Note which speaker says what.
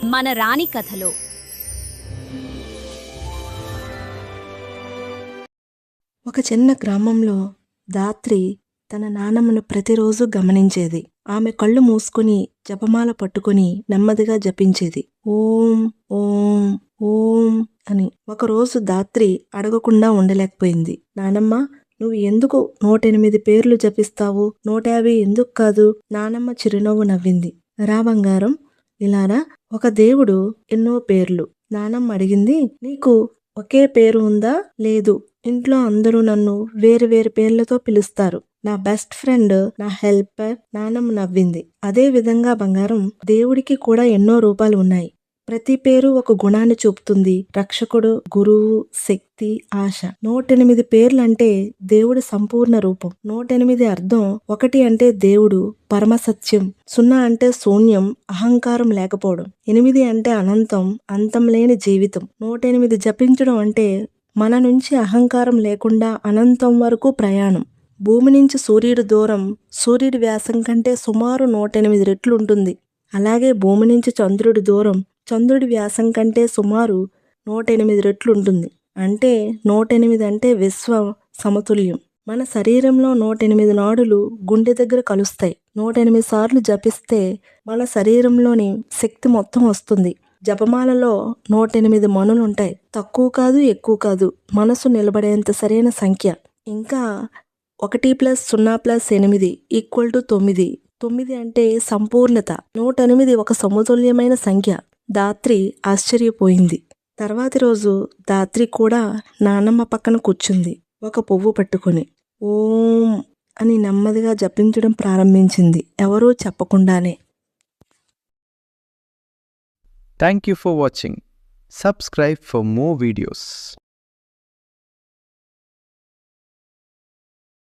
Speaker 1: మన రాణి కథలో
Speaker 2: ఒక చిన్న గ్రామంలో దాత్రి తన నానమ్మను ప్రతిరోజు గమనించేది. ఆమె కళ్ళు మూసుకుని జపమాల పట్టుకుని నెమ్మదిగా జపించేది. ఓం ఓం ఓం అని. ఒకరోజు దాత్రి అడగకుండా ఉండలేకపోయింది. నానమ్మ, నువ్వు ఎందుకు 108 పేర్లు జపిస్తావు? 150 ఎందుకు కాదు? నానమ్మ చిరునవ్వు నవ్వింది. రా బంగారం, ఇలారా. ఒక దేవుడు ఎన్నో పేర్లు. నానమ్మ అడిగింది. నీకు ఒకే పేరు ఉందా? లేదు. ఇంట్లో అందరూ నన్ను వేరు వేరు పేర్లతో పిలుస్తారు. నా బెస్ట్ ఫ్రెండ్, నా హెల్పర్. నానమ్మ నవ్వింది. అదే విధంగా బంగారం, దేవుడికి కూడా ఎన్నో రూపాలు ఉన్నాయి. ప్రతి పేరు ఒక గుణాన్ని చూపుతుంది. రక్షకుడు, గురువు, శక్తి, ఆశ. 108 పేర్లంటే దేవుడి సంపూర్ణ రూపం. 108 అర్థం: 1 అంటే దేవుడు, పరమసత్యం. 0 అంటే శూన్యం, అహంకారం లేకపోవడం. 8 అంటే అనంతం, అంతం లేని జీవితం. 108 జపించడం అంటే మన నుంచి అహంకారం లేకుండా అనంతం వరకు ప్రయాణం. భూమి నుంచి సూర్యుడి దూరం సూర్యుడి వ్యాసం కంటే సుమారు 108 రెట్లు ఉంటుంది. అలాగే భూమి నుంచి చంద్రుడి దూరం చంద్రుడి వ్యాసం కంటే సుమారు 108 రెట్లు ఉంటుంది. అంటే 108 అంటే విశ్వ సమతుల్యం. మన శరీరంలో 108 నాడులు గుండె దగ్గర కలుస్తాయి. 108 సార్లు జపిస్తే మన శరీరంలోని శక్తి మొత్తం వస్తుంది. జపమాలలో 108 మణులుంటాయి. తక్కువ కాదు, ఎక్కువ కాదు. మనసు నిలబడేంత సరైన సంఖ్య. ఇంకా 1 + 0 + 8 = 9. 9 అంటే సంపూర్ణత. 108 ఒక సమతుల్యమైన సంఖ్య. దాత్రి ఆశ్చర్యపోయింది. తర్వాతి రోజు దాత్రి కూడా నానమ్మ పక్కన కూర్చుంది. ఒక పువ్వు పట్టుకుని ఓం అని నెమ్మదిగా జపించడం ప్రారంభించింది, ఎవరూ చెప్పకుండానే.
Speaker 3: Thank you for watching. Subscribe for more videos.